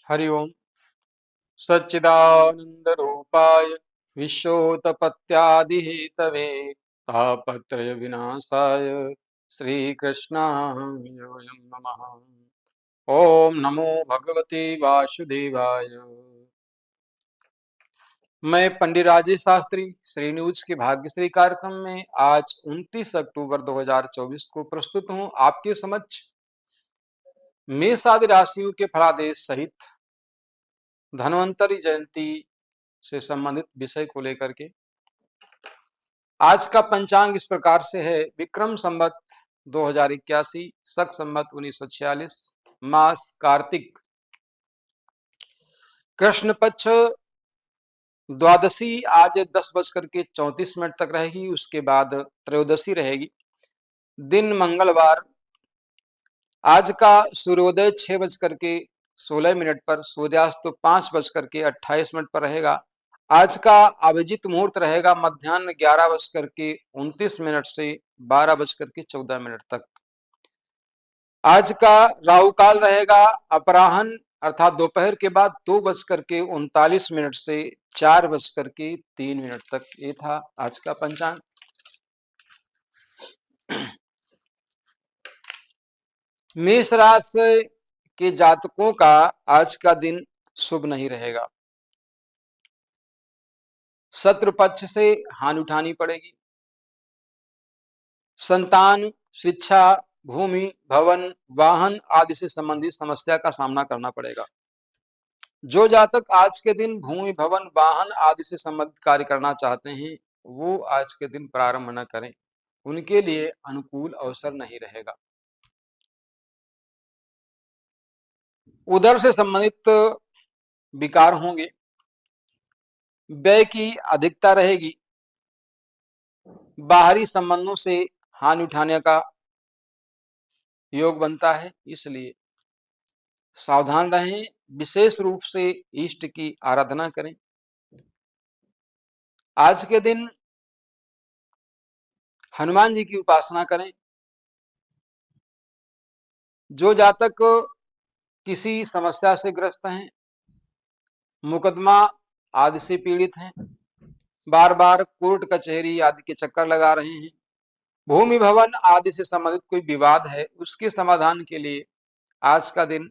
हरि ओम। सच्चिदानंद रूपाय विश्वोत्पत्त्यादिहेतवे तापत्रय विनाशाय श्रीकृष्णाय वयं नमः। ओम नमो भगवते वासुदेवाय। मैं पंडित राजेश शास्त्री श्री न्यूज के भाग्यश्री कार्यक्रम में आज 29 अक्टूबर 2024 को प्रस्तुत हूँ आपके समक्ष मेष आदि राशियों के फलादेश सहित धन्वंतरि जयंती से संबंधित विषय को लेकर के। आज का पंचांग इस प्रकार से है। विक्रम संवत 2081, शक संवत 1946, मास कार्तिक, कृष्ण पक्ष द्वादशी आज 10:34 तक रहेगी। उसके बाद त्रयोदशी रहेगी। दिन मंगलवार। आज का सूर्योदय 6:16 पर, सूर्यास्त 5:28 पर रहेगा। आज का अभिजीत मुहूर्त रहेगा मध्याह्न 11:29 से 12:14 तक। आज का राहु काल रहेगा अपराह्न अर्थात दोपहर के बाद 2:39 से 4:03 तक। ये था आज का पंचांग। मेष राशि के जातकों का आज का दिन शुभ नहीं रहेगा। शत्रु पक्ष से हानि उठानी पड़ेगी। संतान, शिक्षा, भूमि, भवन, वाहन आदि से संबंधित समस्या का सामना करना पड़ेगा। जो जातक आज के दिन भूमि, भवन, वाहन आदि से संबंधित कार्य करना चाहते हैं वो आज के दिन प्रारंभ न करें, उनके लिए अनुकूल अवसर नहीं रहेगा। उदर से संबंधित विकार होंगे। व्यय की अधिकता रहेगी। बाहरी संबंधों से हानि उठाने का योग बनता है, इसलिए सावधान रहें। विशेष रूप से इष्ट की आराधना करें। आज के दिन हनुमान जी की उपासना करें। जो जातक किसी समस्या से ग्रस्त हैं, मुकदमा आदि से पीड़ित हैं, बार बार कोर्ट कचहरी आदि के चक्कर लगा रहे हैं, भूमि भवन आदि से संबंधित कोई विवाद है, उसके समाधान के लिए आज का दिन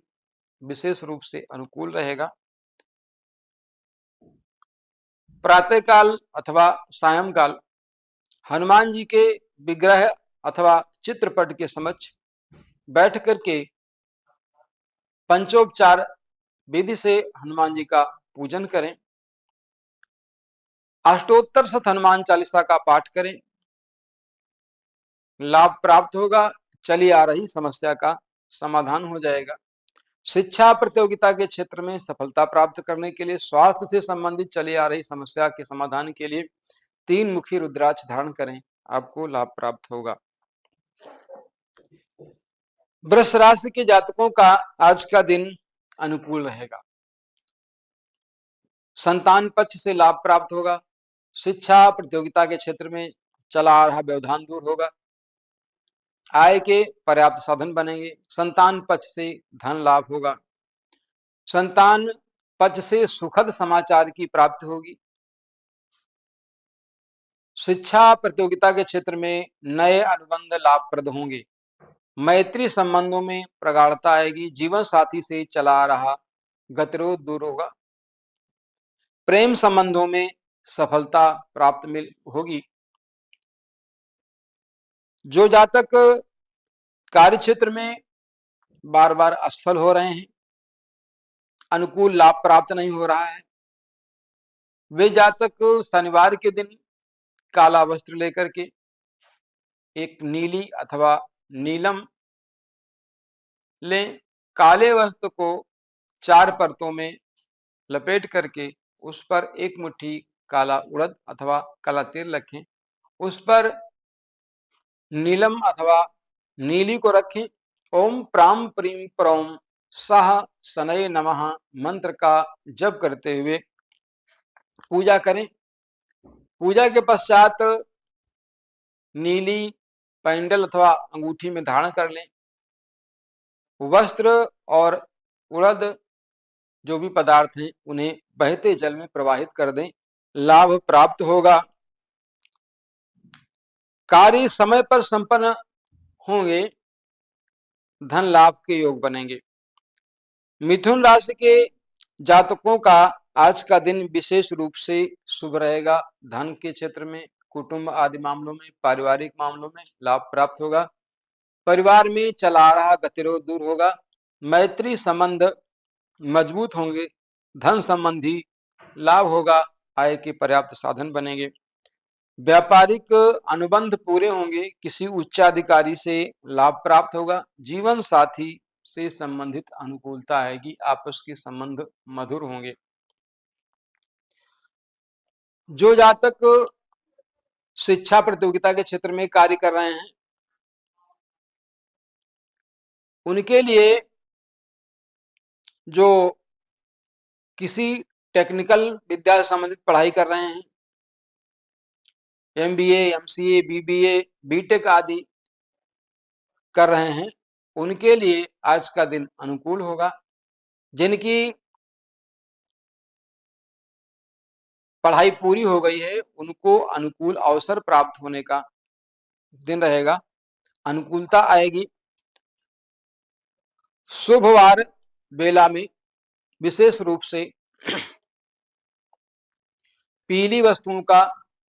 विशेष रूप से अनुकूल रहेगा। प्रातःकाल अथवा सायंकाल हनुमान जी के विग्रह अथवा चित्रपट के समक्ष बैठ करके पंचोपचार विधि से हनुमान जी का पूजन करें। अष्टोत्तर शत हनुमान चालीसा का पाठ करें। लाभ प्राप्त होगा। चली आ रही समस्या का समाधान हो जाएगा। शिक्षा प्रतियोगिता के क्षेत्र में सफलता प्राप्त करने के लिए, स्वास्थ्य से संबंधित चली आ रही समस्या के समाधान के लिए 3 मुखी रुद्राक्ष धारण करें, आपको लाभ प्राप्त होगा। वृष राशि के जातकों का आज का दिन अनुकूल रहेगा। संतान पक्ष से लाभ प्राप्त होगा। शिक्षा प्रतियोगिता के क्षेत्र में चला आ रहा व्यवधान दूर होगा। आय के पर्याप्त साधन बनेंगे। संतान पक्ष से धन लाभ होगा। संतान पक्ष से सुखद समाचार की प्राप्ति होगी। शिक्षा प्रतियोगिता के क्षेत्र में नए अनुबंध लाभप्रद होंगे। मैत्री संबंधों में प्रगाढ़ता आएगी। जीवन साथी से चला आ रहा गतिरोध दूर होगा। प्रेम संबंधों में सफलता प्राप्त होगी। जो जातक कार्य क्षेत्र में बार बार असफल हो रहे हैं, अनुकूल लाभ प्राप्त नहीं हो रहा है, वे जातक शनिवार के दिन काला वस्त्र लेकर के एक नीली अथवा नीलम लें। काले वस्त्र को 4 परतों में लपेट करके उस पर एक मुट्ठी काला उड़द अथवा काला तेल रखें। उस पर नीलम अथवा नीली को रखें। ओम प्राम प्रीम प्रौम सह शनये नमः मंत्र का जप करते हुए पूजा करें। पूजा के पश्चात नीली पैंडल अथवा अंगूठी में धारण कर लें। वस्त्र और उड़द जो भी पदार्थ हैं उन्हें बहते जल में प्रवाहित कर दें, लाभ प्राप्त होगा। कार्य समय पर संपन्न होंगे, धन लाभ के योग बनेंगे। मिथुन राशि के जातकों का आज का दिन विशेष रूप से शुभ रहेगा। धन के क्षेत्र में, कुटुंब आदि मामलों में, पारिवारिक मामलों में लाभ प्राप्त होगा। परिवार में चला आ रहा गतिरोध दूर होगा। मैत्री संबंध मजबूत होंगे। धन संबंधी लाभ होगा। आय के पर्याप्त साधन बनेंगे। व्यापारिक अनुबंध पूरे होंगे। किसी उच्चाधिकारी से लाभ प्राप्त होगा। जीवन साथी से संबंधित अनुकूलता आएगी। आपस के संबंध मधुर होंगे। जो जातक शिक्षा प्रतियोगिता के क्षेत्र में कार्य कर रहे हैं उनके लिए, जो किसी टेक्निकल विद्या से संबंधित पढ़ाई कर रहे हैं, MBA, MCA, BBA, BTech आदि कर रहे हैं, उनके लिए आज का दिन अनुकूल होगा। जिनकी पढ़ाई पूरी हो गई है उनको अनुकूल अवसर प्राप्त होने का दिन रहेगा। अनुकूलता आएगी। शुभवार बेला में विशेष रूप से पीली वस्तुओं का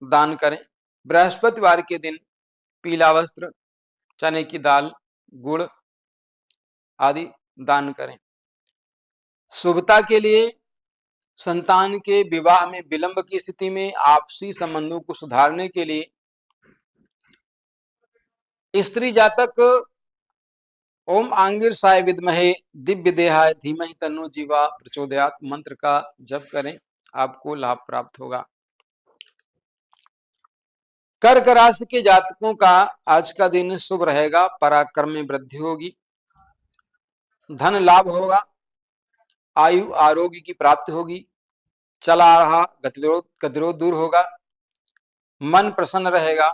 दान करें। बृहस्पतिवार के दिन पीला वस्त्र, चने की दाल, गुड़ आदि दान करें। शुभता के लिए संतान के विवाह में विलंब की स्थिति में आपसी संबंधों को सुधारने के लिए स्त्री जातक ओम आंगिरसाय विद्महे दिव्य देहाय धीमहि तन्नो जीवा प्रचोदयात् मंत्र का जप करें। आपको लाभ प्राप्त होगा। कर्क राशि के जातकों का आज का दिन शुभ रहेगा। पराक्रम में वृद्धि होगी। धन लाभ होगा। आयु आरोग्य की प्राप्ति होगी। चला आ रहा गतिरोध दूर होगा। मन प्रसन्न रहेगा।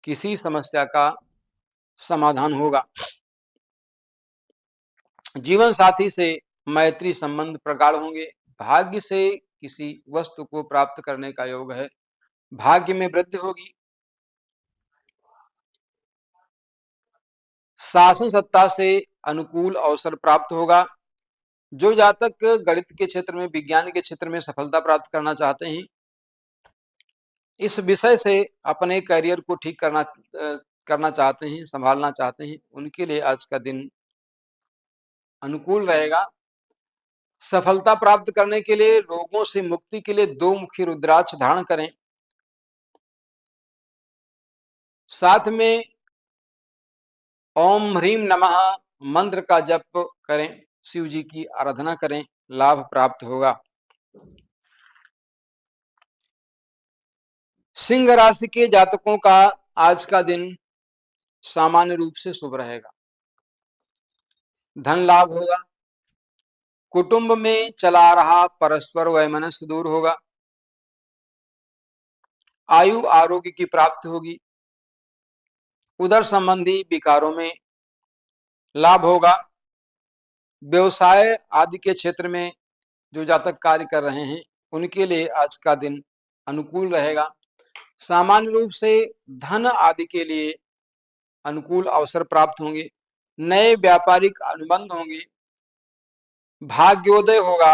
किसी समस्या का समाधान होगा। जीवन साथी से मैत्री संबंध प्रगाढ़ होंगे। भाग्य से किसी वस्तु को प्राप्त करने का योग है। भाग्य में वृद्धि होगी। शासन सत्ता से अनुकूल अवसर प्राप्त होगा। जो जातक गणित के क्षेत्र में, विज्ञान के क्षेत्र में सफलता प्राप्त करना चाहते हैं, इस विषय से अपने करियर को ठीक करना चाहते हैं, संभालना चाहते हैं, उनके लिए आज का दिन अनुकूल रहेगा। सफलता प्राप्त करने के लिए, रोगों से मुक्ति के लिए 2 मुखी रुद्राक्ष धारण करें। साथ में ओम ह्रीम नमः मंत्र का जप करें। शिव जी की आराधना करें। लाभ प्राप्त होगा। सिंह राशि के जातकों का आज का दिन सामान्य रूप से शुभ रहेगा। धन लाभ होगा। कुटुंब में चला रहा परस्पर वैमनस्य दूर होगा। आयु आरोग्य की प्राप्ति होगी। उदर संबंधी विकारों में लाभ होगा। व्यवसाय आदि के क्षेत्र में जो जातक कार्य कर रहे हैं उनके लिए आज का दिन अनुकूल रहेगा। सामान्य रूप से धन आदि के लिए अनुकूल अवसर प्राप्त होंगे। नए व्यापारिक अनुबंध होंगे। भाग्योदय होगा।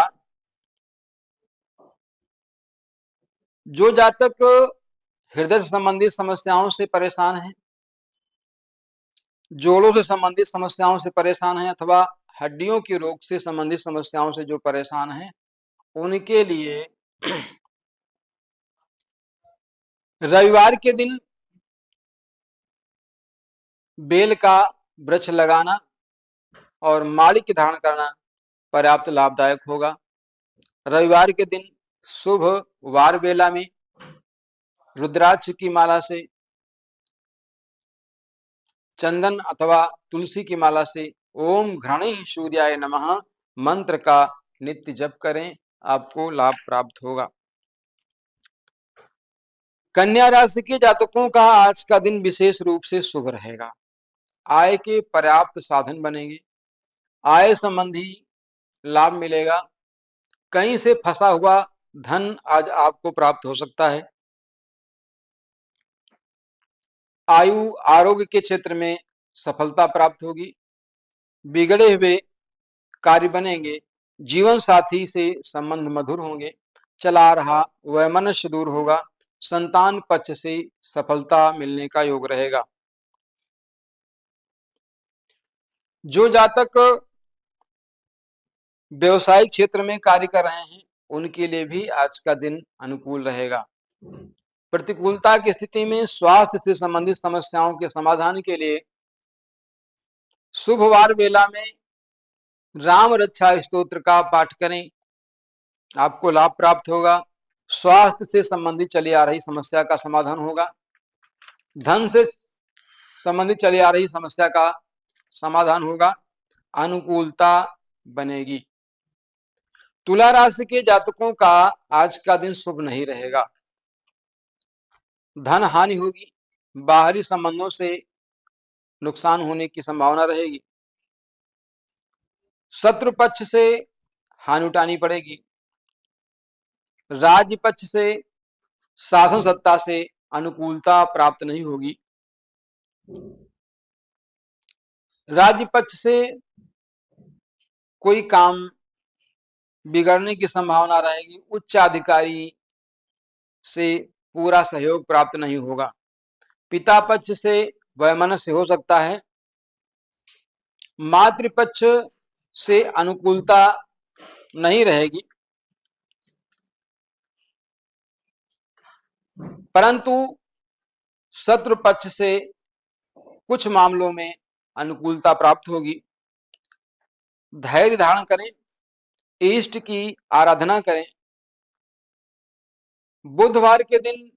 जो जातक हृदय से संबंधित समस्याओं से परेशान हैं, जोड़ों से संबंधित समस्याओं से परेशान हैं, अथवा हड्डियों के रोग से संबंधित समस्याओं से जो परेशान हैं, उनके लिए रविवार के दिन बेल का वृक्ष लगाना और माणिक्य धारण करना पर्याप्त लाभदायक होगा। रविवार के दिन शुभ वार बेला में रुद्राक्ष की माला से, चंदन अथवा तुलसी की माला से ओम घृणे सूर्याय नमः मंत्र का नित्य जप करें। आपको लाभ प्राप्त होगा। कन्या राशि के जातकों का आज का दिन विशेष रूप से शुभ रहेगा। आय के पर्याप्त साधन बनेंगे। आय संबंधी लाभ मिलेगा। कहीं से फंसा हुआ धन आज आपको प्राप्त हो सकता है। आयु आरोग्य के क्षेत्र में सफलता प्राप्त होगी। बिगड़े हुए कार्य बनेंगे। जीवन साथी से संबंध मधुर होंगे। चला रहा वैमनस्य दूर होगा। संतान पक्ष से सफलता मिलने का योग रहेगा। जो जातक व्यवसायिक क्षेत्र में कार्य कर रहे हैं उनके लिए भी आज का दिन अनुकूल रहेगा। प्रतिकूलता की स्थिति में स्वास्थ्य से संबंधित समस्याओं के समाधान के लिए शुभवार बेला में राम रक्षा स्तोत्र का पाठ करें, आपको लाभ प्राप्त होगा। स्वास्थ्य से संबंधित चली आ रही समस्या का समाधान होगा। धन से संबंधित चली आ रही समस्या का समाधान होगा। अनुकूलता बनेगी। तुला राशि के जातकों का आज का दिन शुभ नहीं रहेगा। धन हानि होगी। बाहरी संबंधों से नुकसान होने की संभावना रहेगी। शत्रु पक्ष से हानि उठानी पड़ेगी। राज्य पक्ष से शासन सत्ता से अनुकूलता प्राप्त नहीं होगी। राज्य पक्ष से कोई काम बिगड़ने की संभावना रहेगी। उच्च अधिकारी से पूरा सहयोग प्राप्त नहीं होगा। पिता पक्ष से वैमनस्य हो सकता है। मातृपक्ष से अनुकूलता नहीं रहेगी, परंतु शत्रु पक्ष से कुछ मामलों में अनुकूलता प्राप्त होगी। धैर्य धारण करें। इष्ट की आराधना करें। बुधवार के दिन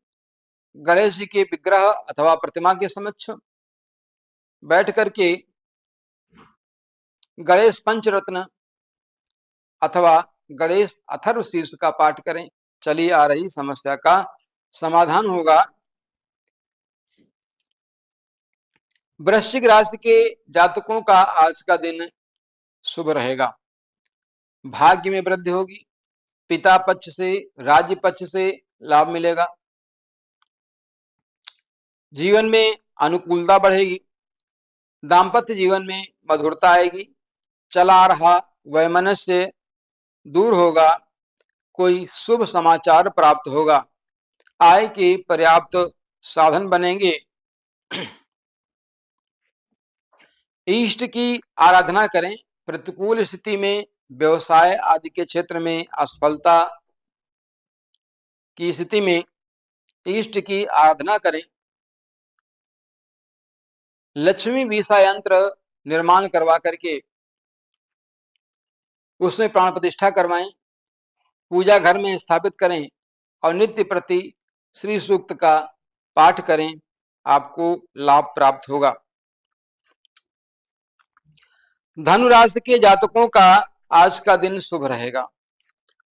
गणेश जी के विग्रह अथवा प्रतिमा के समक्ष बैठ करके गणेश पंचरत्न अथवा गणेश अथर्व शीर्ष का पाठ करें। चली आ रही समस्या का समाधान होगा। वृश्चिक राशि के जातकों का आज का दिन शुभ रहेगा। भाग्य में वृद्धि होगी। पिता पक्ष से राज्य पक्ष से लाभ मिलेगा। जीवन में अनुकूलता बढ़ेगी। दाम्पत्य जीवन में मधुरता आएगी। चला रहा वैमनस्य दूर होगा। कोई शुभ समाचार प्राप्त होगा। आय के पर्याप्त साधन बनेंगे। इष्ट की आराधना करें। प्रतिकूल स्थिति में व्यवसाय आदि के क्षेत्र में असफलता की स्थिति में इष्ट की आराधना करें। लक्ष्मी वीसा यंत्र निर्माण करवा करके उसमें प्राण प्रतिष्ठा करवाएं। पूजा घर में स्थापित करें और नित्य प्रति श्री सूक्त का पाठ करें। आपको लाभ प्राप्त होगा। धनु राशि के जातकों का आज का दिन शुभ रहेगा।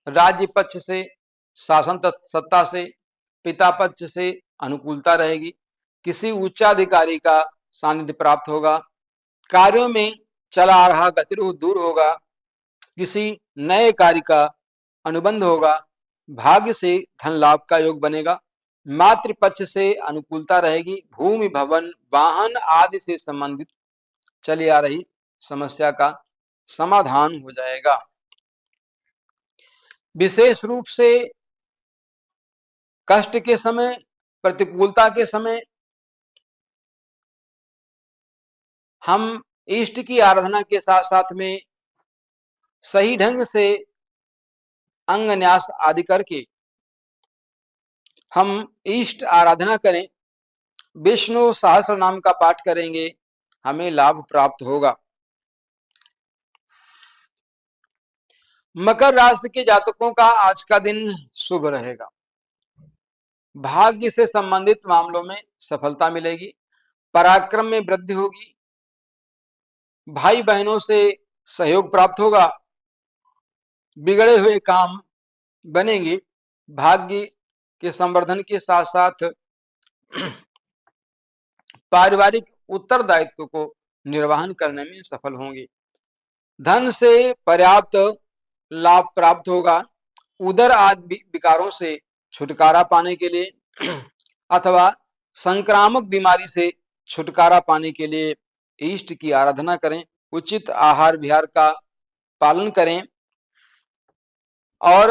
राज्य पक्ष से शासन सत्ता से पिता पक्ष से अनुकूलता रहेगी। किसी उच्चाधिकारी का सानिध्य प्राप्त होगा। कार्यों में चला आ रहा गतिरोध दूर होगा। किसी नए कार्य का अनुबंध होगा। भाग्य से धन लाभ का योग बनेगा। मातृपक्ष से अनुकूलता रहेगी। भूमि भवन वाहन आदि से संबंधित चली आ रही समस्या का समाधान हो जाएगा। विशेष रूप से कष्ट के समय, प्रतिकूलता के समय हम इष्ट की आराधना के साथ साथ में सही ढंग से अंग न्यास आदि करके हम इष्ट आराधना करें। विष्णु सहस्र नाम का पाठ करेंगे, हमें लाभ प्राप्त होगा। मकर राशि के जातकों का आज का दिन शुभ रहेगा। भाग्य से संबंधित मामलों में सफलता मिलेगी। पराक्रम में वृद्धि होगी। भाई बहनों से सहयोग प्राप्त होगा। बिगड़े हुए काम बनेंगे। भाग्य के संवर्धन के साथ साथ पारिवारिक उत्तरदायित्व को निर्वहन करने में सफल होंगे। धन से पर्याप्त लाभ प्राप्त होगा। उदर आदि विकारों से छुटकारा पाने के लिए अथवा संक्रामक बीमारी से छुटकारा पाने के लिए इष्ट की आराधना करें, उचित आहार विहार का पालन करें और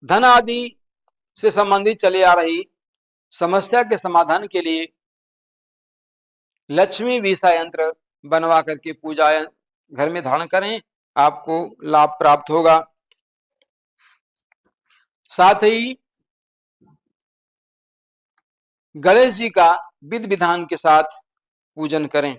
धन आदि से संबंधित चली आ रही समस्या के समाधान के लिए लक्ष्मी वीसा यंत्र बनवा करके पूजा घर में धारण करें, आपको लाभ प्राप्त होगा। साथ ही गणेश जी का विधि विधान के साथ पूजन करें।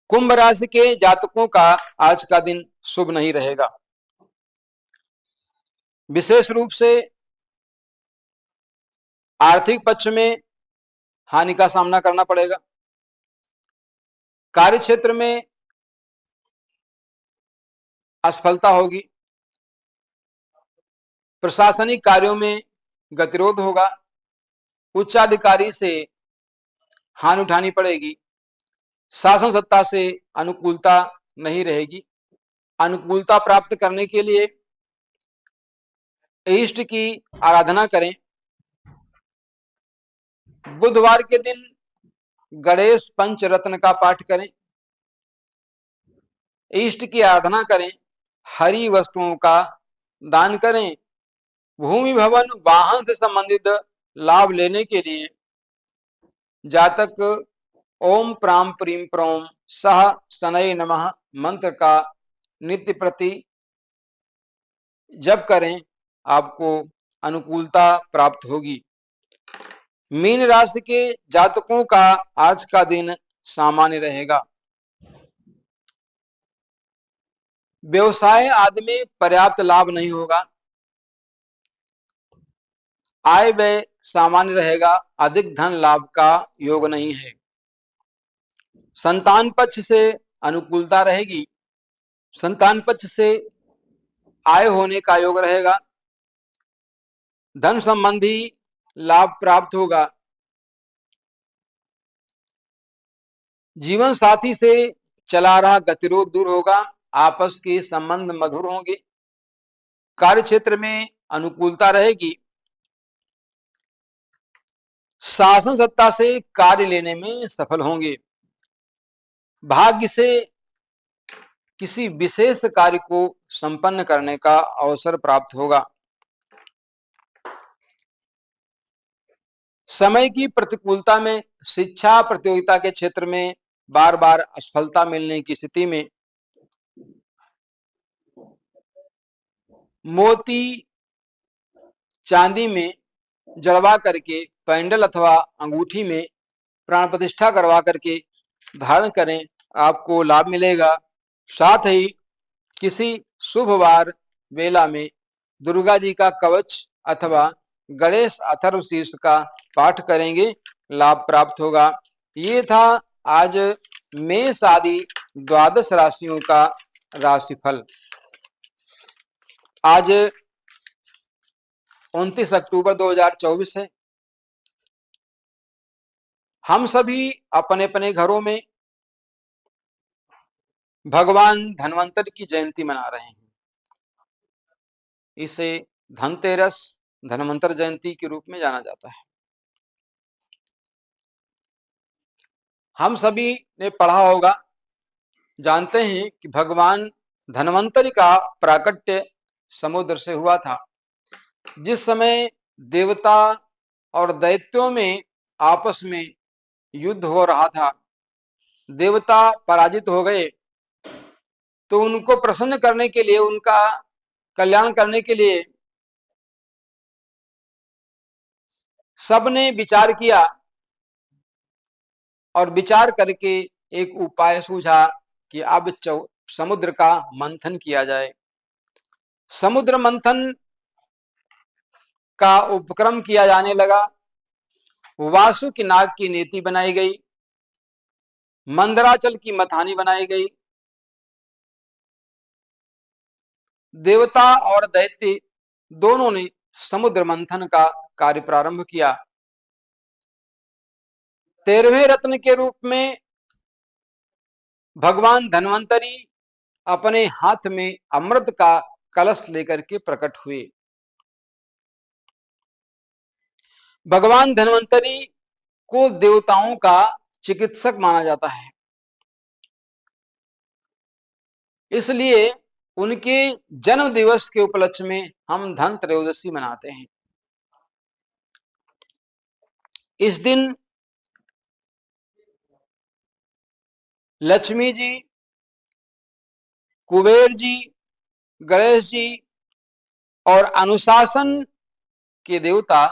कुंभ राशि के जातकों का आज का दिन शुभ नहीं रहेगा। विशेष रूप से आर्थिक पक्ष में हानि का सामना करना पड़ेगा। कार्य क्षेत्र में असफलता होगी। प्रशासनिक कार्यों में गतिरोध होगा। उच्चाधिकारी से हानि उठानी पड़ेगी। शासन सत्ता से अनुकूलता नहीं रहेगी। अनुकूलता प्राप्त करने के लिए इष्ट की आराधना करें। बुधवार के दिन गणेश पंचरत्न का पाठ करें। इष्ट की आराधना करें। हरी वस्तुओं का दान करें। भूमि भवन वाहन से संबंधित लाभ लेने के लिए जातक ओम प्राम प्रीम प्रोम सह शनैः नमः मंत्र का नित्य प्रति जप करें, आपको अनुकूलता प्राप्त होगी। मीन राशि के जातकों का आज का दिन सामान्य रहेगा। व्यवसाय आदि में पर्याप्त लाभ नहीं होगा। आय व्यय सामान्य रहेगा। अधिक धन लाभ का योग नहीं है। संतान पक्ष से अनुकूलता रहेगी। संतान पक्ष से आय होने का योग रहेगा। धन संबंधी लाभ प्राप्त होगा। जीवन साथी से चला रहा गतिरोध दूर होगा। आपस के संबंध मधुर होंगे। कार्य क्षेत्र में अनुकूलता रहेगी। शासन सत्ता से कार्य लेने में सफल होंगे। भाग्य से किसी विशेष कार्य को संपन्न करने का अवसर प्राप्त होगा। समय की प्रतिकूलता में शिक्षा प्रतियोगिता के क्षेत्र में बार बार असफलता मिलने की स्थिति में मोती चांदी में जड़वा करके पैंडल अथवा अंगूठी में प्राण प्रतिष्ठा करवा करके धारण करें, आपको लाभ मिलेगा। साथ ही किसी शुभ वार वेला में दुर्गा जी का कवच अथवा गणेश अथर्व शीर्ष का पाठ करेंगे, लाभ प्राप्त होगा। ये था आज मेष आदि द्वादश राशियों का राशिफल। आज 29 अक्टूबर 2024 है। हम सभी अपने अपने घरों में भगवान धन्वंतरि की जयंती मना रहे हैं। इसे धनतेरस धन्वंतरि जयंती के रूप में जाना जाता है। हम सभी ने पढ़ा होगा, जानते हैं कि भगवान धन्वंतरि का प्राकट्य समुद्र से हुआ था। जिस समय देवता और दैत्यों में आपस में युद्ध हो रहा था, देवता पराजित हो गए, तो उनको प्रसन्न करने के लिए, उनका कल्याण करने के लिए सबने विचार किया और विचार करके एक उपाय सूझा कि अब समुद्र का मंथन किया जाए। समुद्र मंथन का उपक्रम किया जाने लगा। वासुकि नाग की नीति बनाई गई। मंदराचल की मथानी बनाई गई। देवता और दैत्य दोनों ने समुद्र मंथन का कार्य प्रारंभ किया। 13वें रत्न के रूप में भगवान धन्वंतरी अपने हाथ में अमृत का कलश लेकर के प्रकट हुए। भगवान धन्वंतरी को देवताओं का चिकित्सक माना जाता है, इसलिए उनके जन्म दिवस के उपलक्ष्य में हम धन त्रयोदशी मनाते हैं। इस दिन लक्ष्मी जी, कुबेर जी, गणेश जी और अनुशासन के देवता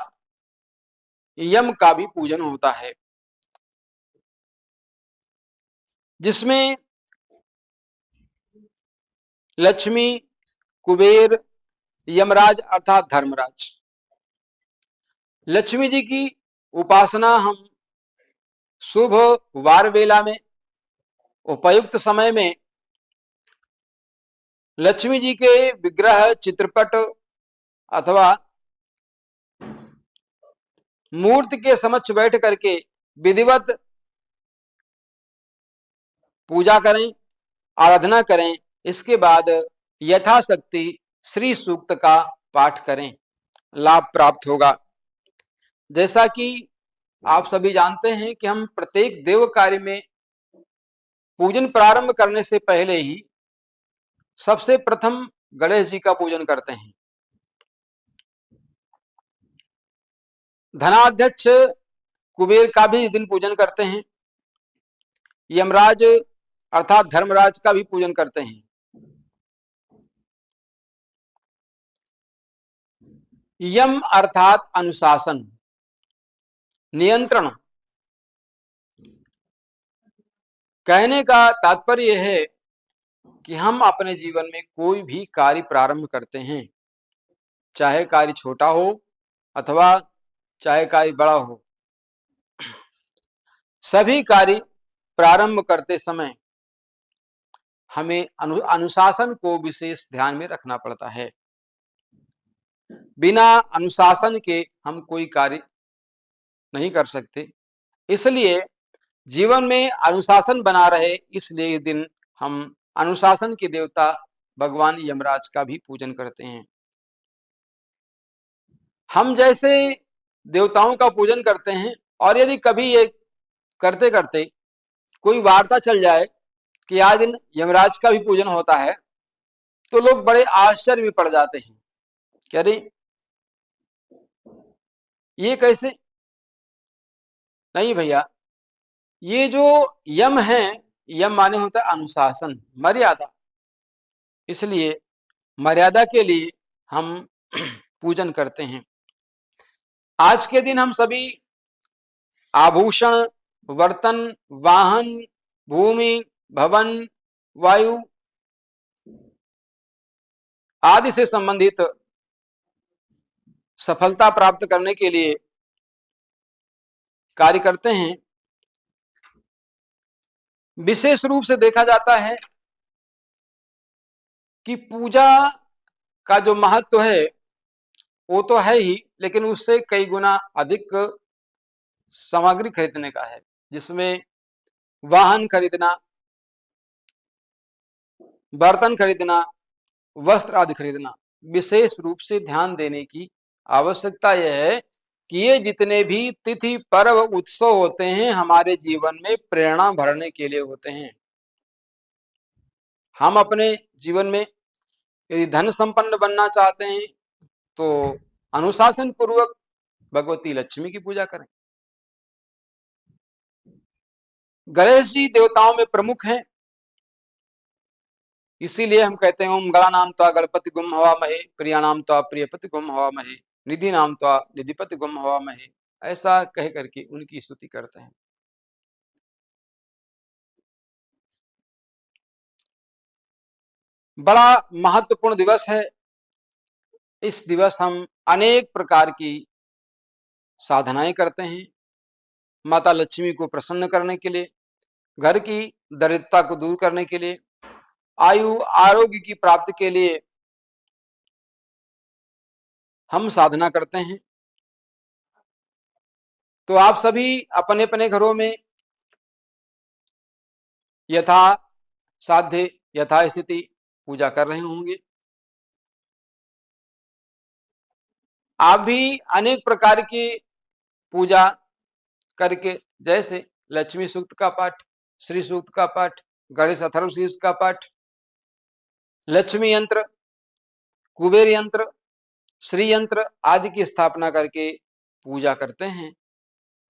यम का भी पूजन होता है, जिसमें लक्ष्मी, कुबेर, यमराज अर्थात धर्मराज। लक्ष्मी जी की उपासना हम शुभ वार बेला में, उपयुक्त समय में लक्ष्मी जी के विग्रह, चित्रपट अथवा मूर्ति के समक्ष बैठ करके विधिवत पूजा करें, आराधना करें। इसके बाद यथाशक्ति श्री सूक्त का पाठ करें, लाभ प्राप्त होगा। जैसा कि आप सभी जानते हैं कि हम प्रत्येक देव कार्य में पूजन प्रारंभ करने से पहले ही सबसे प्रथम गणेश जी का पूजन करते हैं। धनाध्यक्ष कुबेर का भी इस दिन पूजन करते हैं। यमराज अर्थात धर्मराज का भी पूजन करते हैं। यम अर्थात अनुशासन, नियंत्रण। कहने का तात्पर्य यह है कि हम अपने जीवन में कोई भी कार्य प्रारंभ करते हैं, चाहे कार्य छोटा हो अथवा चाहे कार्य बड़ा हो, सभी कार्य प्रारंभ करते समय हमें अनुशासन को विशेष ध्यान में रखना पड़ता है। बिना अनुशासन के हम कोई कार्य नहीं कर सकते। इसलिए जीवन में अनुशासन बना रहे, इसलिए इस दिन हम अनुशासन के देवता भगवान यमराज का भी पूजन करते हैं। हम जैसे देवताओं का पूजन करते हैं, और यदि कभी ये करते करते कोई वार्ता चल जाए कि आज दिन यमराज का भी पूजन होता है, तो लोग बड़े आश्चर्य में पड़ जाते हैं कि अरे ये कैसे? नहीं भैया, ये जो यम है, यम माने होता है अनुशासन, मर्यादा। इसलिए मर्यादा के लिए हम पूजन करते हैं। आज के दिन हम सभी आभूषण, बर्तन, वाहन, भूमि, भवन, वायु आदि से संबंधित सफलता प्राप्त करने के लिए कार्य करते हैं। विशेष रूप से देखा जाता है कि पूजा का जो महत्व है वो तो है ही, लेकिन उससे कई गुना अधिक सामग्री खरीदने का है, जिसमें वाहन खरीदना, बर्तन खरीदना, वस्त्र आदि खरीदना। विशेष रूप से ध्यान देने की आवश्यकता यह है कि ये जितने भी तिथि, पर्व, उत्सव होते हैं हमारे जीवन में प्रेरणा भरने के लिए होते हैं। हम अपने जीवन में यदि धन संपन्न बनना चाहते हैं तो अनुशासन पूर्वक भगवती लक्ष्मी की पूजा करें। गणेश जी देवताओं में प्रमुख हैं, इसीलिए हम कहते हैं ओम गणानां त्वा गणपति गुम हवामहे, प्रियाणाम त्वा प्रियपति गुम हवामहे, निधि नाम त्वा निधिपति गुम हवामहे। ऐसा कह करके उनकी स्तुति करते हैं। बड़ा महत्वपूर्ण दिवस है। इस दिवस हम अनेक प्रकार की साधनाएं करते हैं, माता लक्ष्मी को प्रसन्न करने के लिए, घर की दरिद्रता को दूर करने के लिए, आयु आरोग्य की प्राप्ति के लिए हम साधना करते हैं। तो आप सभी अपने अपने घरों में यथा साध्य यथा स्थिति पूजा कर रहे होंगे। आप भी अनेक प्रकार की पूजा करके, जैसे लक्ष्मी सूक्त का पाठ, श्री सूक्त का पाठ, गणेश अथर्वशीर्ष का पाठ, लक्ष्मी यंत्र, कुबेर यंत्र, श्री यंत्र आदि की स्थापना करके पूजा करते हैं।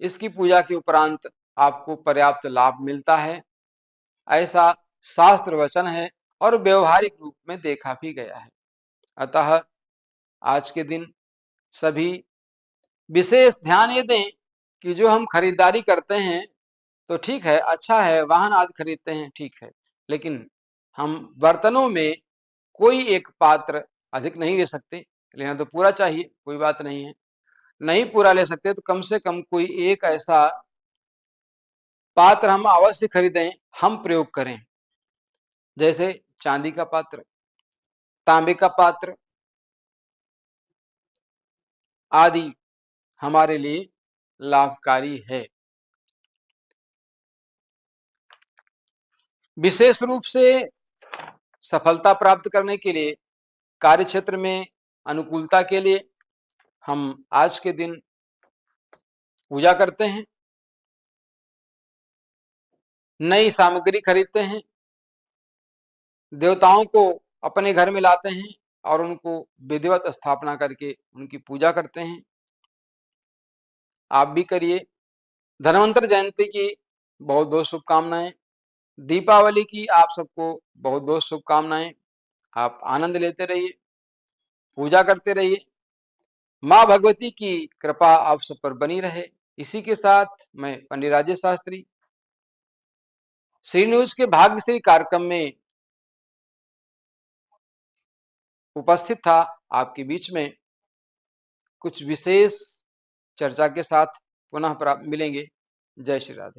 इसकी पूजा के उपरांत आपको पर्याप्त लाभ मिलता है, ऐसा शास्त्र वचन है और व्यवहारिक रूप में देखा भी गया है। अतः आज के दिन सभी विशेष ध्यान ये दें कि जो हम खरीदारी करते हैं तो ठीक है, अच्छा है, वाहन आदि खरीदते हैं, ठीक है, लेकिन हम बर्तनों में कोई एक पात्र अधिक नहीं ले सकते। लेना तो पूरा चाहिए, कोई बात नहीं है। नहीं पूरा ले सकते तो कम से कम कोई एक ऐसा पात्र हम अवश्य खरीदें, हम प्रयोग करें, जैसे चांदी का पात्र, तांबे का पात्र आदि हमारे लिए लाभकारी है। विशेष रूप से सफलता प्राप्त करने के लिए, कार्य क्षेत्र में अनुकूलता के लिए हम आज के दिन पूजा करते हैं, नई सामग्री खरीदते हैं, देवताओं को अपने घर में लाते हैं और उनको विधिवत स्थापना करके उनकी पूजा करते हैं। आप भी करिए। धन्वंतरि जयंती की बहुत बहुत शुभकामनाएं। दीपावली की आप सबको बहुत बहुत शुभकामनाएं। आप आनंद लेते रहिए, पूजा करते रहिए। माँ भगवती की कृपा आप सब पर बनी रहे। इसी के साथ मैं पंडित राजेश शास्त्री श्री न्यूज के भाग्यश्री कार्यक्रम में उपस्थित था, आपके बीच में कुछ विशेष चर्चा के साथ पुनः मिलेंगे। जय श्री राधे।